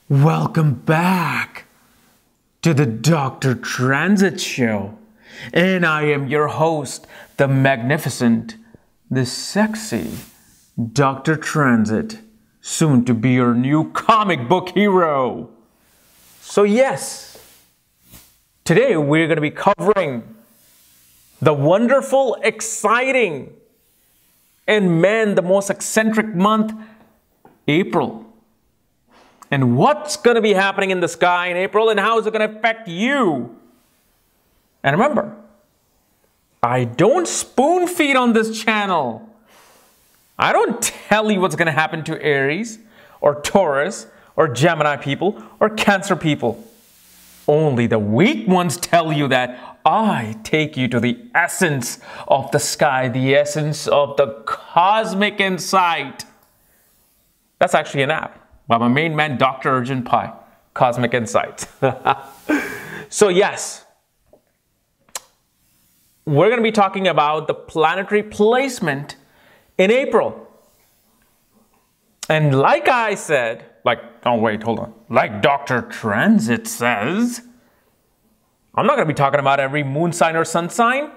Welcome back to the Dr. Transit Show. And I am your host, the magnificent, the sexy Dr. Transit, soon to be your new comic book hero. So yes, today we're going to be covering the wonderful, exciting, and man, the most eccentric month, April. And what's going to be happening in the sky in April and how is it going to affect you? And remember, I don't spoon feed on this channel. I don't tell you what's going to happen to Aries or Taurus or Gemini people or Cancer people. Only the weak ones tell you that. I take you to the essence of the sky, the essence of the cosmic insight. That's actually an app by my main man, Dr. Urgent Pi, Cosmic Insights. So yes, we're going to be talking about the planetary placement in April. And like I said, like Dr. Transit says, I'm not going to be talking about every moon sign or sun sign.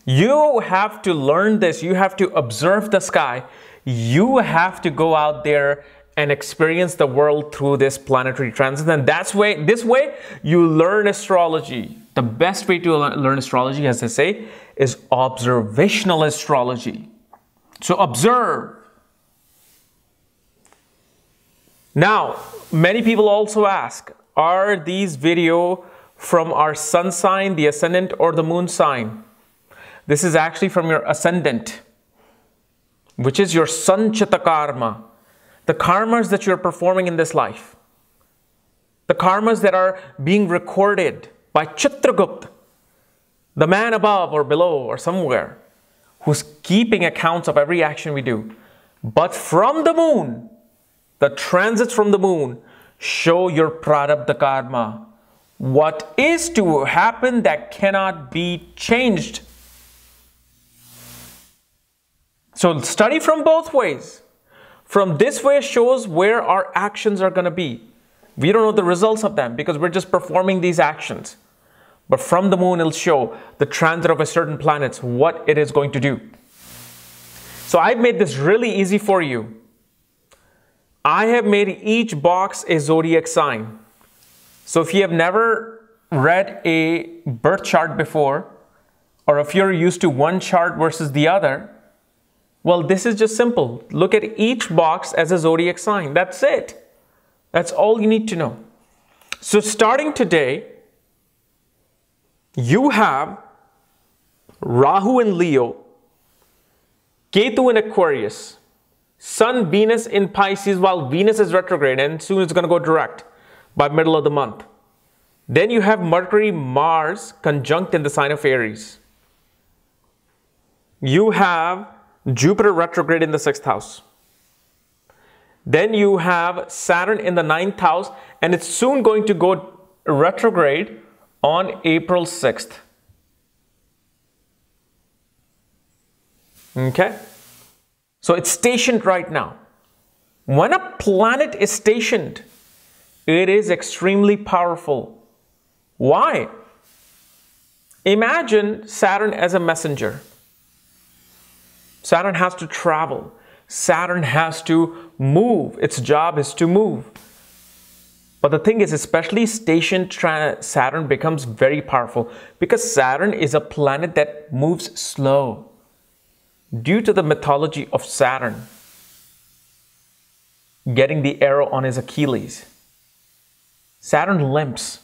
You have to learn this. You have to observe the sky. You have to go out there and experience the world through this planetary transit. And this way, you learn astrology. The best way to learn astrology, as they say, is observational astrology. So observe. Now, many people also ask, are these videos from our sun sign, the ascendant, or the moon sign? This is actually from your ascendant, which is your sanchita karma. The karmas that you're performing in this life. The karmas that are being recorded by Chitragupta, the man above or below or somewhere, who's keeping accounts of every action we do. But from the moon, the transits from the moon show your prarabdha karma. What is to happen that cannot be changed. So study from both ways. From this way shows where our actions are going to be. We don't know the results of them because we're just performing these actions. But from the moon, it'll show the transit of a certain planet, what it is going to do. So I've made this really easy for you. I have made each box a zodiac sign. So if you have never read a birth chart before, or if you're used to one chart versus the other, well, this is just simple. Look at each box as a zodiac sign. That's it. That's all you need to know. So starting today, you have Rahu in Leo, Ketu in Aquarius, Sun, Venus in Pisces while Venus is retrograde and soon it's going to go direct by middle of the month. Then you have Mercury, Mars conjunct in the sign of Aries. You have Jupiter retrograde in the 6th house. Then you have Saturn in the 9th house and it's soon going to go retrograde on April 6th. Okay? So it's stationed right now. When a planet is stationed, it is extremely powerful. Why? Imagine Saturn as a messenger. Saturn has to travel. Saturn has to move. Its job is to move. But the thing is, especially stationed Saturn becomes very powerful because Saturn is a planet that moves slow. Due to the mythology of Saturn getting the arrow on his Achilles, Saturn limps.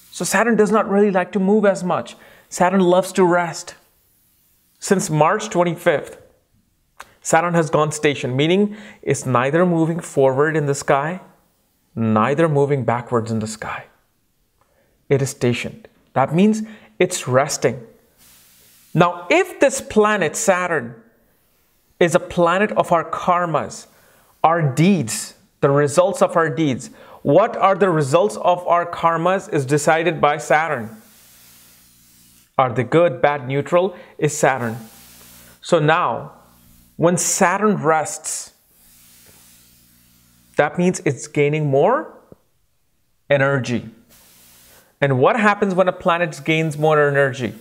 So Saturn does not really like to move as much. Saturn loves to rest. Since March 25th, Saturn has gone station, meaning it's neither moving forward in the sky, neither moving backwards in the sky. It is stationed. That means it's resting. Now, if this planet, Saturn, is a planet of our karmas, our deeds, the results of our deeds, what are the results of our karmas is decided by Saturn. Are they good, bad, neutral? Is Saturn. So now, when Saturn rests, that means it's gaining more energy. And what happens when a planet gains more energy?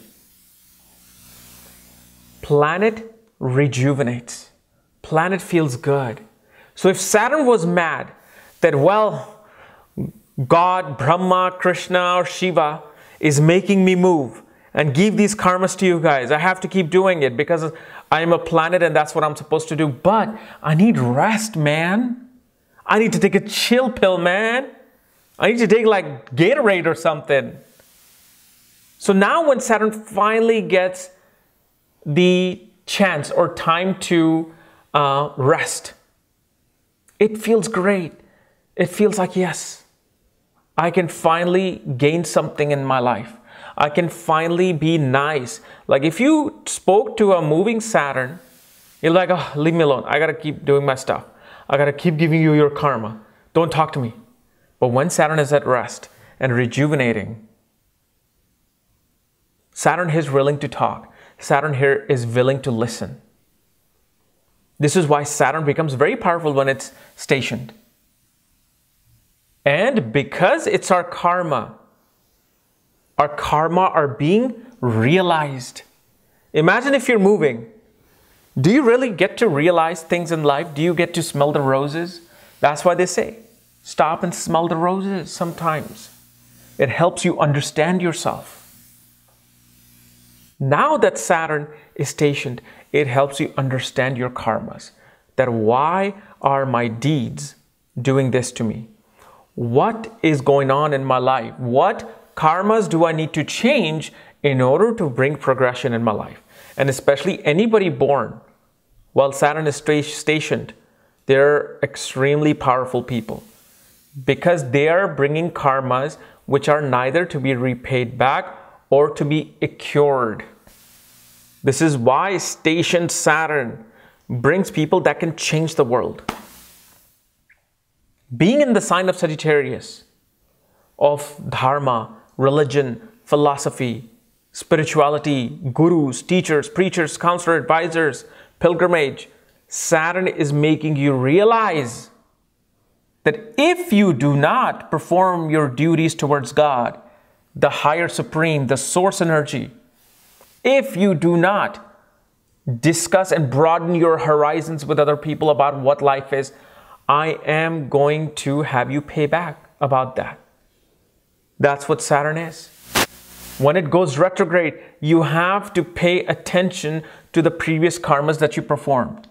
Planet rejuvenates. Planet feels good. So if Saturn was mad that, well, God, Brahma, Krishna, or Shiva is making me move and give these karmas to you guys, I have to keep doing it because I'm a planet and that's what I'm supposed to do. But I need rest, man. I need to take a chill pill, man. I need to take like Gatorade or something. So now when Saturn finally gets the chance or time to rest, it feels great. It feels like, yes, I can finally gain something in my life. I can finally be nice. Like if you spoke to a moving Saturn, you're like, oh, leave me alone. I got to keep doing my stuff. I got to keep giving you your karma. Don't talk to me. But when Saturn is at rest and rejuvenating, Saturn is willing to talk. Saturn here is willing to listen. This is why Saturn becomes very powerful when it's stationed. And because it's our karma are being realized. Imagine if you're moving. Do you really get to realize things in life? Do you get to smell the roses? That's why they say, stop and smell the roses sometimes. It helps you understand yourself. Now that Saturn is stationed, it helps you understand your karmas. That why are my deeds doing this to me? What is going on in my life? What karmas do I need to change in order to bring progression in my life? And especially anybody born while Saturn is stationed, they're extremely powerful people because they are bringing karmas which are neither to be repaid back or to be cured. This is why stationed Saturn brings people that can change the world. Being in the sign of Sagittarius, of dharma, religion, philosophy, spirituality, gurus, teachers, preachers, counselor, advisors, pilgrimage, Saturn is making you realize that if you do not perform your duties towards God, the higher supreme, the source energy, if you do not discuss and broaden your horizons with other people about what life is, I am going to have you pay back about that. That's what Saturn is. When it goes retrograde, you have to pay attention to the previous karmas that you performed.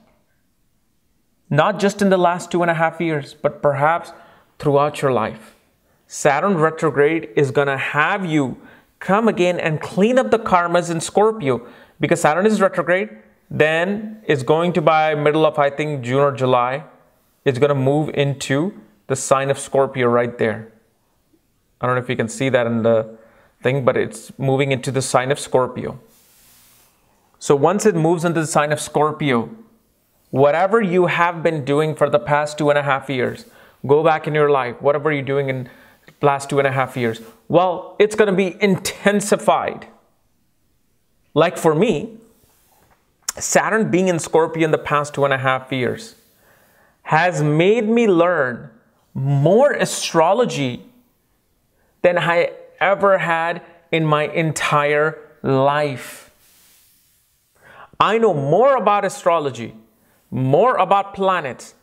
Not just in the last 2.5 years, but perhaps throughout your life. Saturn retrograde is going to have you come again and clean up the karmas in Scorpio. Because Saturn is retrograde, then it's going to, by middle of, I think, June or July, it's going to move into the sign of Scorpio right there. I don't know if you can see that in the thing, but it's moving into the sign of Scorpio. So once it moves into the sign of Scorpio, whatever you have been doing for the past 2.5 years, go back in your life, whatever you're doing in the last 2.5 years, well, it's going to be intensified. Like for me, Saturn being in Scorpio in the past 2.5 years has made me learn more astrology than I ever had in my entire life. I know more about astrology, more about planets,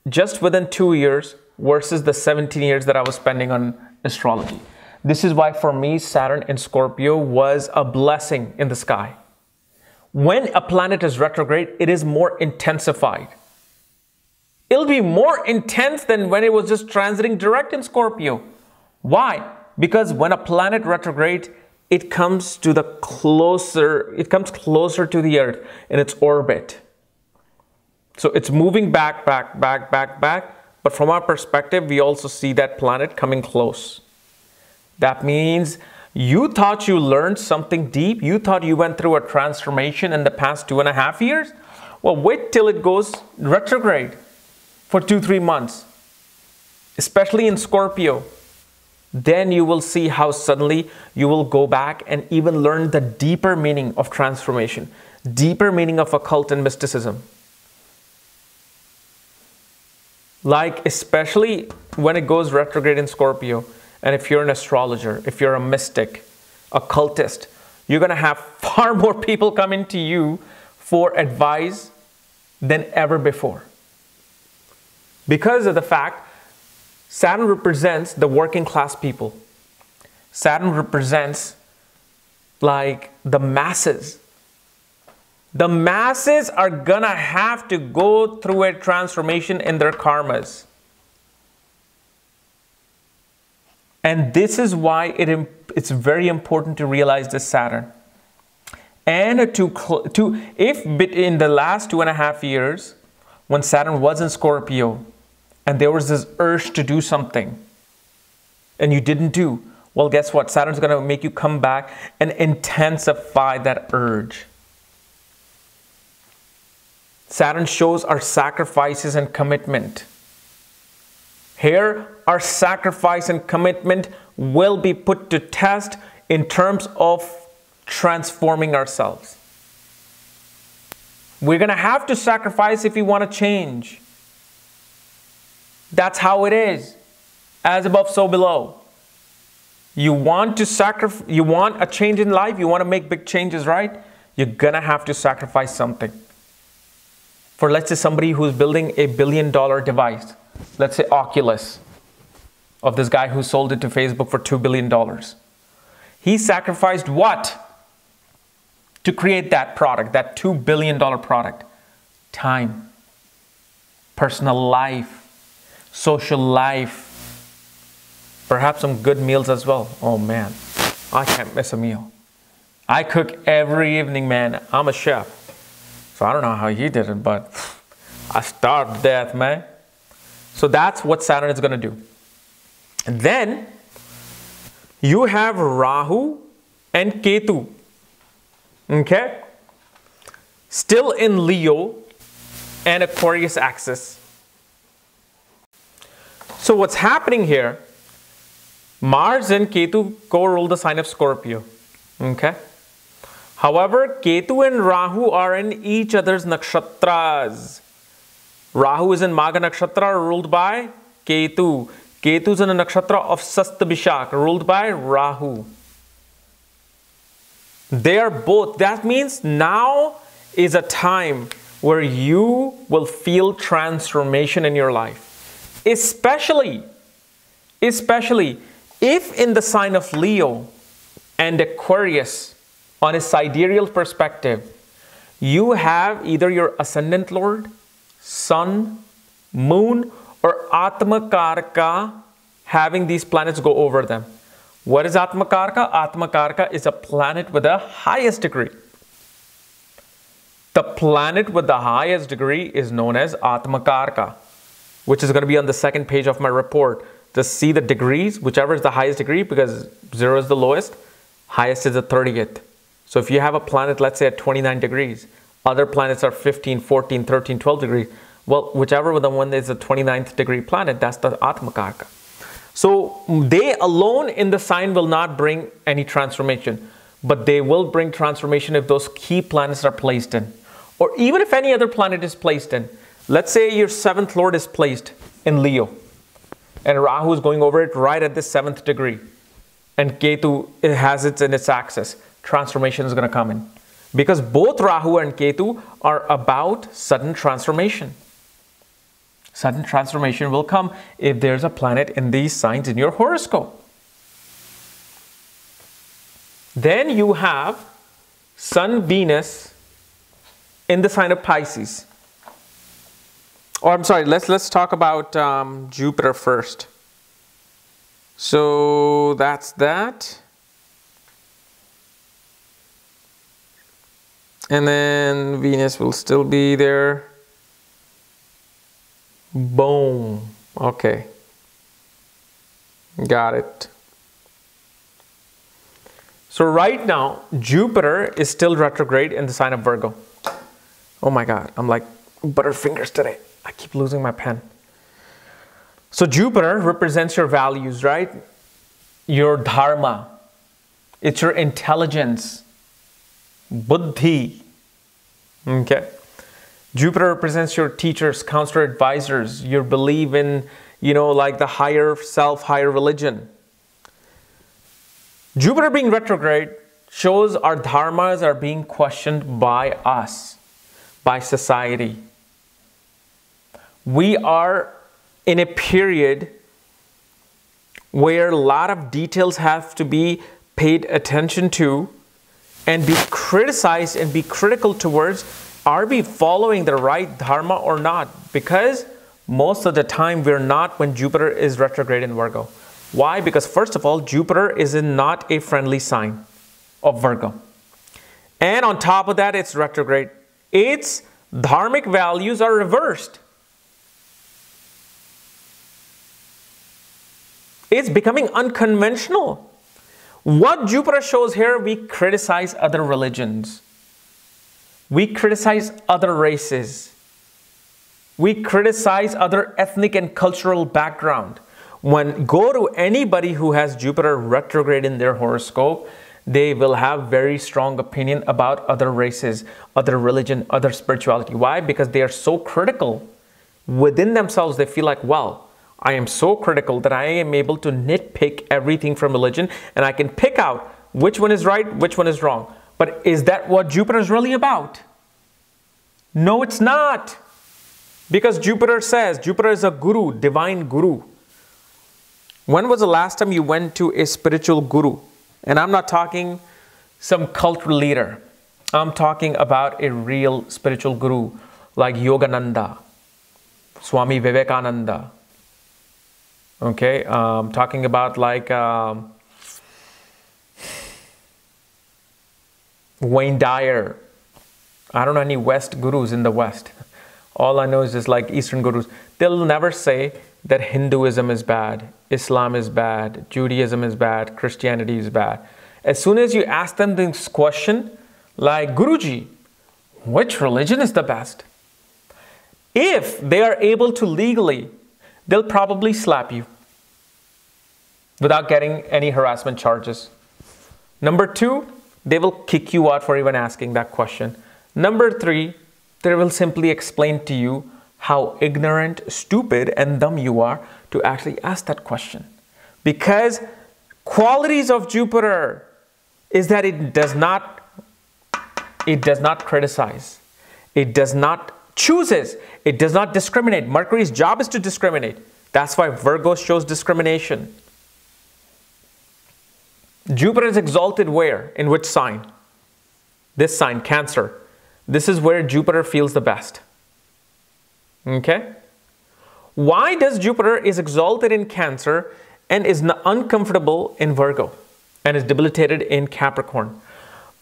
just within 2 years versus the 17 years that I was spending on astrology. This is why for me, Saturn in Scorpio was a blessing in the sky. When a planet is retrograde, it is more intensified. It'll be more intense than when it was just transiting direct in Scorpio. Why? Because when a planet retrogrades, it comes closer to the Earth in its orbit. So it's moving back. But from our perspective, we also see that planet coming close. That means you thought you learned something deep. You thought you went through a transformation in the past 2.5 years. Well, wait till it goes retrograde for 2-3 months, especially in Scorpio. Then you will see how suddenly you will go back and even learn the deeper meaning of transformation, deeper meaning of occult and mysticism. Like especially when it goes retrograde in Scorpio, and if you're an astrologer, if you're a mystic, occultist, you're going to have far more people coming to you for advice than ever before. Because of the fact Saturn represents the working class people. Saturn represents like the masses. The masses are gonna have to go through a transformation in their karmas. And this is why it's very important to realize this Saturn. And if in the last 2.5 years, when Saturn was in Scorpio, and there was this urge to do something, and you didn't do, well, guess what? Saturn's going to make you come back and intensify that urge. Saturn shows our sacrifices and commitment. Here, our sacrifice and commitment will be put to test in terms of transforming ourselves. We're going to have to sacrifice if we want to change. That's how it is. As above, so below. You want to you want a change in life, you want to make big changes, right? You're going to have to sacrifice something. For let's say somebody who's building a $1 billion device, let's say Oculus, of this guy who sold it to Facebook for $2 billion. He sacrificed what to create that product, that $2 billion product? Time, personal life, social life, perhaps some good meals as well. Oh man, I can't miss a meal. I cook every evening, man. I'm a chef. So I don't know how he did it, but I starved to death, man. So that's what Saturn is going to do. And then you have Rahu and Ketu. Okay? Still in Leo and Aquarius axis. So what's happening here, Mars and Ketu co-rule the sign of Scorpio. Okay? However, Ketu and Rahu are in each other's nakshatras. Rahu is in Magha nakshatra, ruled by Ketu. Ketu is in a nakshatra of Sastabhishak, ruled by Rahu. They are both. That means now is a time where you will feel transformation in your life. Especially if in the sign of Leo and Aquarius, on a sidereal perspective, you have either your ascendant lord, sun, moon, or Atma Karka having these planets go over them. What is Atma Karka? Atma Karka is a planet with the highest degree. The planet with the highest degree is known as Atma Karka, which is going to be on the second page of my report. Just see the degrees, whichever is the highest degree, because 0 is the lowest, highest is the 30th. So if you have a planet, let's say at 29 degrees, other planets are 15, 14, 13, 12 degrees. Well, whichever the one is the 29th degree planet, that's the Atma Karka. So they alone in the sign will not bring any transformation, but they will bring transformation if those key planets are placed in. Or even if any other planet is placed in. Let's say your 7th lord is placed in Leo, and Rahu is going over it right at the 7th degree, and Ketu has it in its axis. Transformation is going to come in. Because both Rahu and Ketu are about sudden transformation. Sudden transformation will come if there's a planet in these signs in your horoscope. Then you have Sun, Venus in the sign of Pisces. Or I'm sorry, let's talk about Jupiter first. So that's that. And then Venus will still be there. Boom. Okay. Got it. So right now, Jupiter is still retrograde in the sign of Virgo. Oh my God, I'm like butterfingers today. I keep losing my pen. So Jupiter represents your values, right? Your dharma. It's your intelligence. Buddhi. Okay. Jupiter represents your teachers, counselor, advisors, your belief in like the higher self, higher religion. Jupiter being retrograde shows our dharmas are being questioned by us, by society. We are in a period where a lot of details have to be paid attention to and be criticized and be critical towards, are we following the right dharma or not? Because most of the time we're not when Jupiter is retrograde in Virgo. Why? Because first of all, Jupiter is not a friendly sign of Virgo. And on top of that, it's retrograde. Its dharmic values are reversed. It's becoming unconventional. What Jupiter shows here, we criticize other religions. We criticize other races. We criticize other ethnic and cultural background. When go to anybody who has Jupiter retrograde in their horoscope, they will have very strong opinion about other races, other religion, other spirituality. Why? Because they are so critical. Within themselves, they feel like, well, I am so critical that I am able to nitpick everything from religion and I can pick out which one is right, which one is wrong. But is that what Jupiter is really about? No, it's not. Because Jupiter says, Jupiter is a guru, divine guru. When was the last time you went to a spiritual guru? And I'm not talking some cult leader. I'm talking about a real spiritual guru like Yogananda, Swami Vivekananda. Okay, talking about like Wayne Dyer. I don't know any West gurus in the West. All I know is just like Eastern gurus. They'll never say that Hinduism is bad, Islam is bad, Judaism is bad, Christianity is bad. As soon as you ask them this question, like, Guruji, which religion is the best? If they are able to legally, they'll probably slap you without getting any harassment charges. Number two, they will kick you out for even asking that question. Number three, they will simply explain to you how ignorant, stupid, and dumb you are to actually ask that question. Because qualities of Jupiter is that it does not criticize. It does not chooses. It does not discriminate. Mercury's job is to discriminate. That's why Virgo shows discrimination. Jupiter is exalted where? In which sign? This sign, Cancer. This is where Jupiter feels the best. Okay? Why does Jupiter is exalted in Cancer and is uncomfortable in Virgo and is debilitated in Capricorn?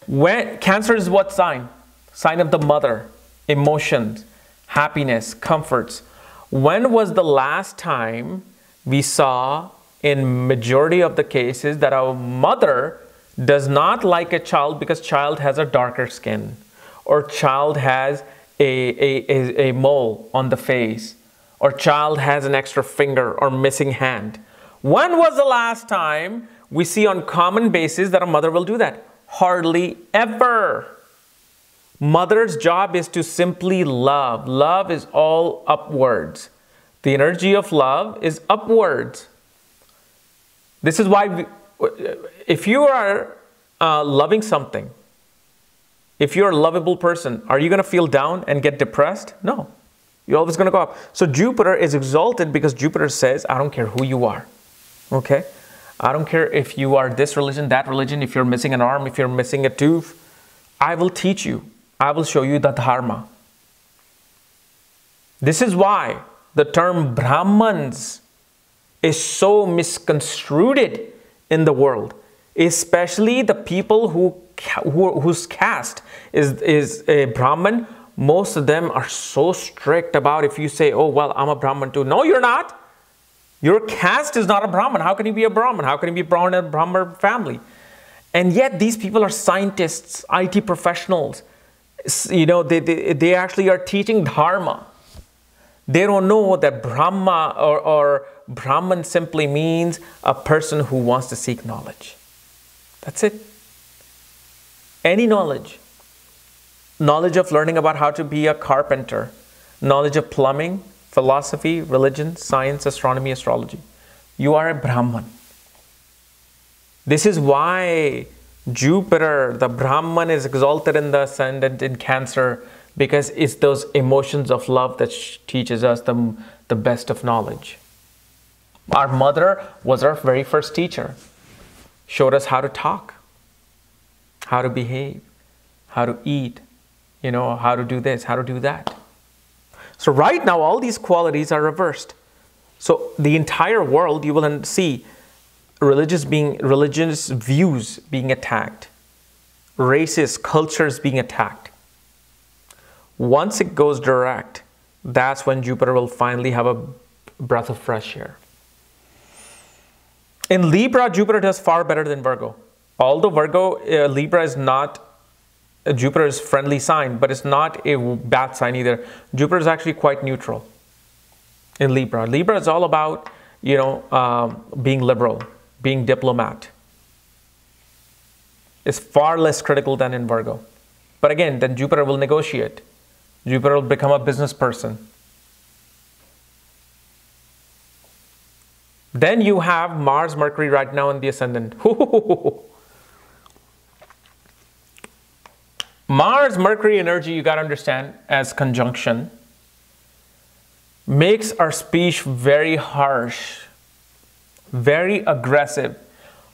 When Cancer is what sign? Sign of the mother, emotions, happiness, comforts. When was the last time we saw in majority of the cases that a mother does not like a child because child has a darker skin or child has a mole on the face or child has an extra finger or missing hand? When was the last time we see on common basis that a mother will do that? Hardly ever. Mother's job is to simply love. Love is all upwards. The energy of love is upwards. This is why if you are loving something, if you're a lovable person, are you going to feel down and get depressed? No. You're always going to go up. So Jupiter is exalted because Jupiter says, I don't care who you are. Okay? I don't care if you are this religion, that religion, if you're missing an arm, if you're missing a tooth. I will teach you. I will show you the dharma. This is why the term Brahmans is so misconstrued in the world, especially the people whose caste is a Brahman. Most of them are so strict about if you say, oh, well, I'm a Brahman too. No, you're not. Your caste is not a Brahman. How can you be a Brahman? How can you be born in a Brahman family? And yet these people are scientists, IT professionals. You know, they actually are teaching dharma. They don't know that Brahma or Brahman simply means a person who wants to seek knowledge. That's it. Any knowledge. Knowledge of learning about how to be a carpenter. Knowledge of plumbing. philosophy, religion, science, astronomy, astrology. You are a Brahman. This is why Jupiter, the Brahman, is exalted in the ascendant in Cancer, because it's those emotions of love that teaches us the best of knowledge. Our mother was our very first teacher. Showed us how to talk, how to behave, how to eat, how to do this, how to do that. So right now, all these qualities are reversed. So the entire world, you will see religious views being attacked, races, cultures being attacked. Once it goes direct, that's when Jupiter will finally have a breath of fresh air. In Libra, Jupiter does far better than Virgo. Although Libra is not Jupiter's friendly sign, but it's not a bad sign either. Jupiter is actually quite neutral in Libra. Libra is all about, being liberal, being diplomat. It's far less critical than in Virgo. But again, then Jupiter will negotiate. Jupiter will become a business person. Then you have Mars, Mercury right now in the ascendant. Mars, Mercury energy, you got to understand, as conjunction, makes our speech very harsh, very aggressive.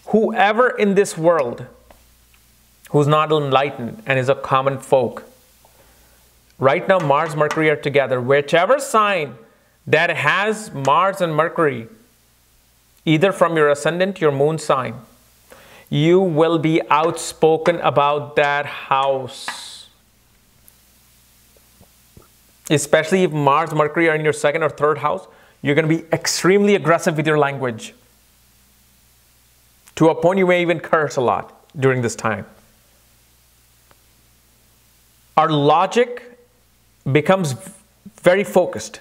Whoever in this world who's not enlightened and is a common folk, right now Mars, Mercury are together. Whichever sign that has Mars and Mercury, either from your ascendant, your moon sign, you will be outspoken about that house. Especially if Mars, Mercury are in your second or third house, you're going to be extremely aggressive with your language. To a point you may even curse a lot during this time. Our logic becomes very focused.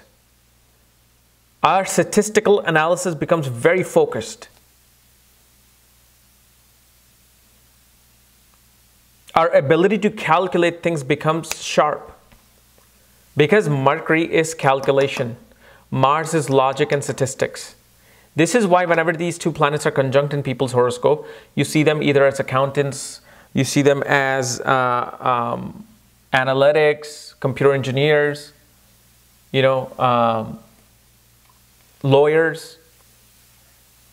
Our statistical analysis becomes very focused. Our ability to calculate things becomes sharp. Because Mercury is calculation, Mars is logic and statistics. This is why whenever these two planets are conjunct in people's horoscope, you see them either as accountants, you see them as analytics, computer engineers, lawyers.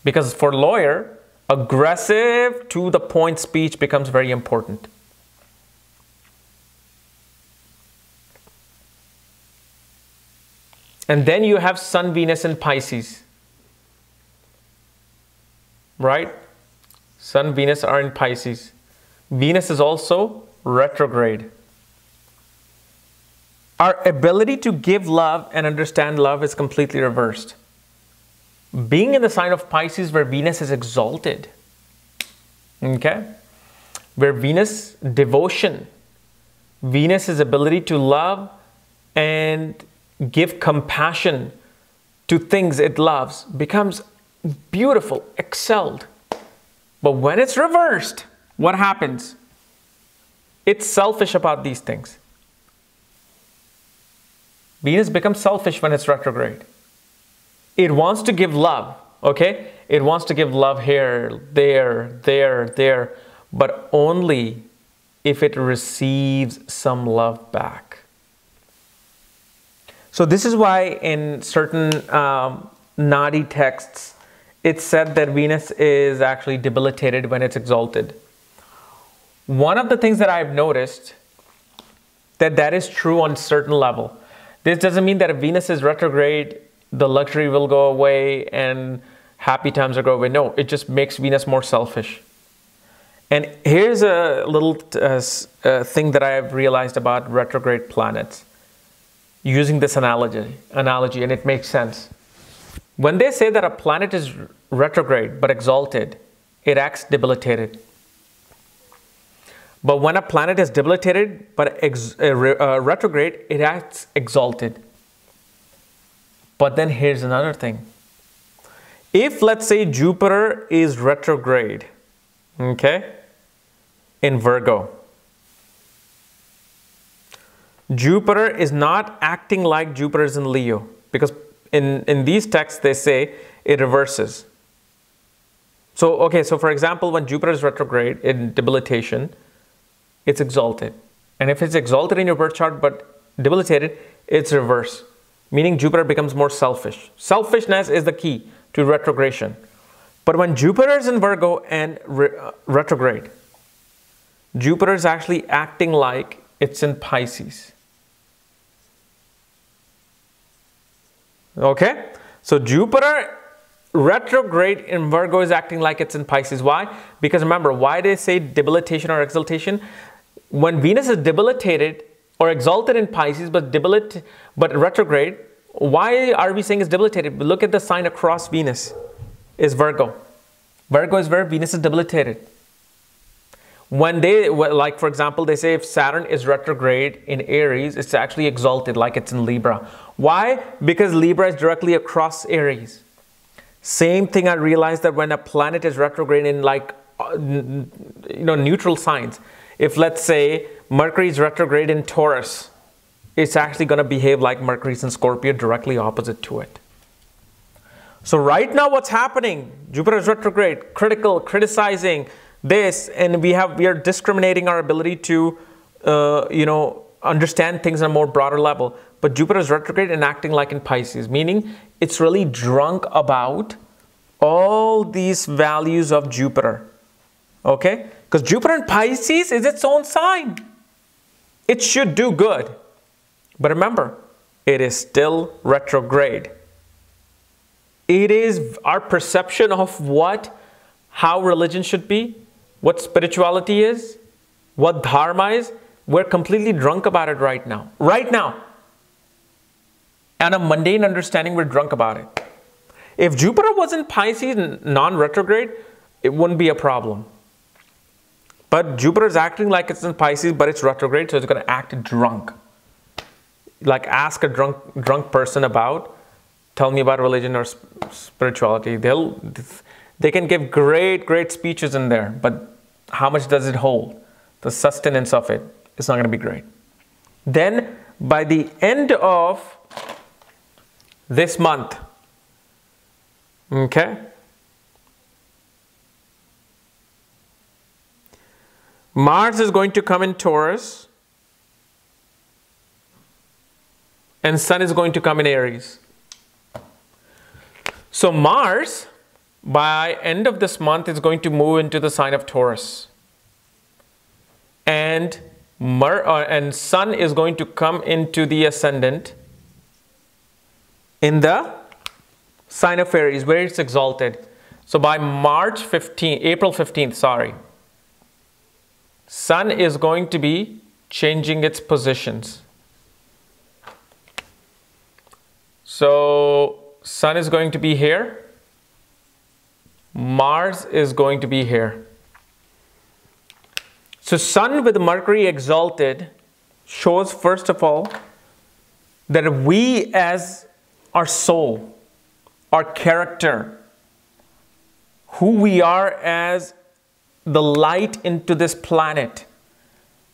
Because for lawyer, aggressive to the point speech becomes very important. And then you have Sun, Venus in Pisces, right? Sun, Venus are in Pisces. Venus is also retrograde. Our ability to give love and understand love is completely reversed. Being in the sign of Pisces where Venus is exalted, okay? Where Venus, devotion, Venus's ability to love and give compassion to things it loves becomes beautiful, excelled. But when it's reversed, what happens? It's selfish about these things. Venus becomes selfish when it's retrograde. It wants to give love, okay? It wants to give love here, there, but only if it receives some love back. So this is why in certain Nadi texts, it's said that Venus is actually debilitated when it's exalted. One of the things that I've noticed that is true on a certain level. This doesn't mean that if Venus is retrograde, the luxury will go away and happy times will go away. No, it just makes Venus more selfish. And here's a little thing that I have realized about retrograde planets. Using this analogy, and it makes sense. When they say that a planet is retrograde but exalted, it acts debilitated. But when a planet is debilitated but retrograde, it acts exalted. But then here's another thing. If, let's say, Jupiter is retrograde, okay, in Virgo, Jupiter is not acting like Jupiter is in Leo. because in these texts they say it reverses. So, okay, so for example, when Jupiter is retrograde in debilitation, it's exalted. And if it's exalted in your birth chart but debilitated, it's reverse, meaning Jupiter becomes more selfish. Selfishness is the key to retrogression. But when Jupiter is in Virgo and retrograde, Jupiter is actually acting like it's in Pisces. Okay? So Jupiter retrograde in Virgo is acting like it's in Pisces. Why? Because remember, why they say debilitation or exaltation? When Venus is debilitated or exalted in Pisces but retrograde, why are we saying it's debilitated? Look at the sign across Venus is Virgo. Virgo is where Venus is debilitated. When they, like for example, they say if Saturn is retrograde in Aries, it's actually exalted like it's in Libra. Why? Because Libra is directly across Aries. Same thing I realized that when a planet is retrograde in like, neutral signs. If let's say Mercury is retrograde in Taurus, it's actually going to behave like Mercury is in Scorpio, directly opposite to it. So right now what's happening? Jupiter is retrograde, critical, criticizing this, and we are discriminating our ability to, understand things on a more broader level. But Jupiter is retrograde and acting like in Pisces, meaning it's really drunk about all these values of Jupiter. Okay? Because Jupiter in Pisces is its own sign. It should do good. But remember, it is still retrograde. It is our perception of how religion should be, what spirituality is, what dharma is. We're completely drunk about it right now. Right now. And a mundane understanding, we're drunk about it. If Jupiter was in Pisces, non-retrograde, it wouldn't be a problem. But Jupiter is acting like it's in Pisces, but it's retrograde, so it's going to act drunk. Like ask a drunk person about, tell me about religion or spirituality. They can give great speeches in there, but how much does it hold? The sustenance of it is not going to be great. Then by the end of this month, okay, Mars is going to come in Taurus and Sun is going to come in Aries. So Mars, by end of this month, is going to move into the sign of Taurus. And Sun is going to come into the ascendant in the sign of Aries, where it's exalted. So by April 15th, sorry, Sun is going to be changing its positions. So Sun is going to be here. Mars is going to be here. So Sun with Mercury exalted shows, first of all, that we as our soul, our character, who we are as the light into this planet,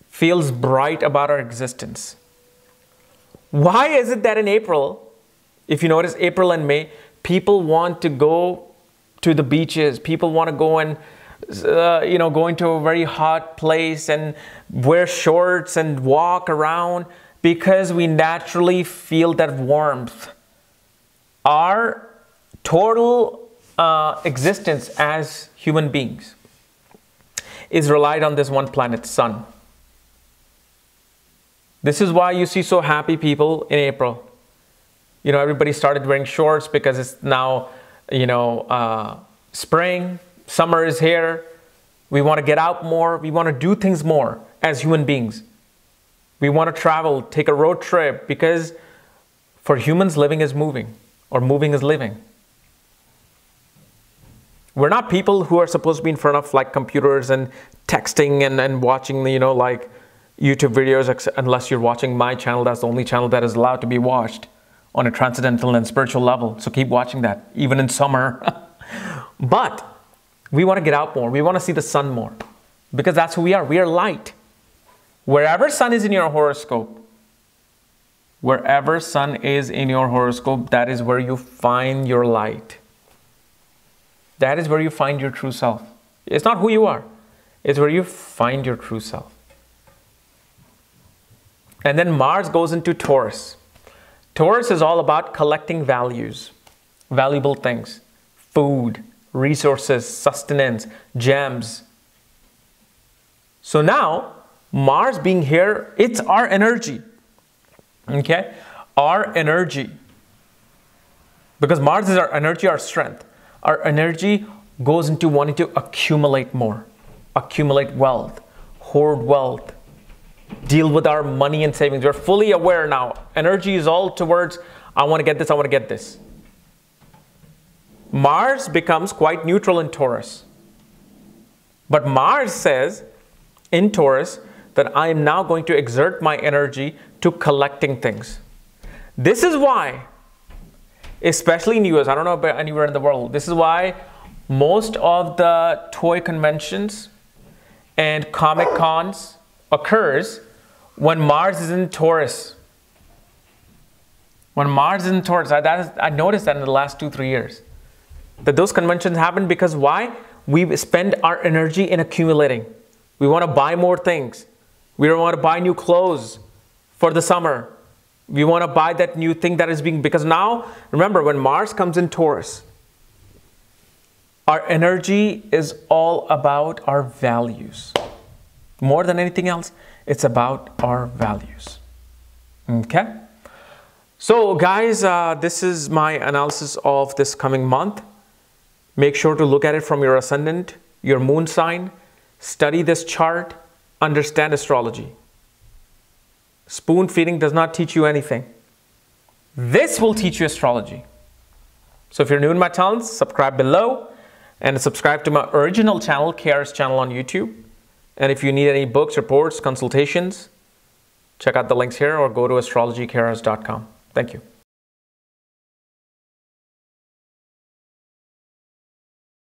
feels bright about our existence. Why is it that in April, if you notice April and May, people want to go to the beaches, people want to go and go into a very hot place and wear shorts and walk around? Because we naturally feel that warmth. Our total existence as human beings is relied on this one planet, Sun. This is why you see so happy people in April. Everybody started wearing shorts because it's now, spring, summer is here. We want to get out more. We want to do things more as human beings. We want to travel, take a road trip, because for humans, living is moving, or moving is living. We're not people who are supposed to be in front of like computers and texting and watching, like YouTube videos, unless you're watching my channel. That's the only channel that is allowed to be watched on a transcendental and spiritual level. So keep watching that, even in summer. But we want to get out more. We want to see the sun more, because that's who we are. We are light. Wherever sun is in your horoscope, Wherever sun is in your horoscope, that is where you find your light. That is where you find your true self. It's not who you are. It's where you find your true self. And then Mars goes into Taurus. Taurus is all about collecting values, valuable things, food, resources, sustenance, gems. So now, Mars being here, it's our energy. Okay? Our energy. Because Mars is our energy, our strength. Our energy goes into wanting to accumulate more, accumulate wealth, hoard wealth, deal with our money and savings. We're fully aware now. Energy is all towards, I want to get this, I want to get this. Mars becomes quite neutral in Taurus. But Mars says in Taurus that I am now going to exert my energy to collecting things. This is why, especially in the US, I don't know about anywhere in the world, this is why most of the toy conventions and comic cons occurs when Mars is in Taurus. When Mars is in Taurus, I noticed that in the last 2-3 years. That those conventions happen because why? We spend our energy in accumulating. We want to buy more things. We don't want to buy new clothes for the summer. We want to buy that new thing that is being, because now, remember, when Mars comes in Taurus, our energy is all about our values. More than anything else, it's about our values. Okay? So guys, this is my analysis of this coming month. Make sure to look at it from your ascendant, your moon sign, study this chart, understand astrology. Spoon feeding does not teach you anything. This will teach you astrology. So if you're new in my channel, subscribe below and subscribe to my original channel, KRS channel on YouTube. And if you need any books, reports, consultations, check out the links here or go to astrologykrs.com. Thank you.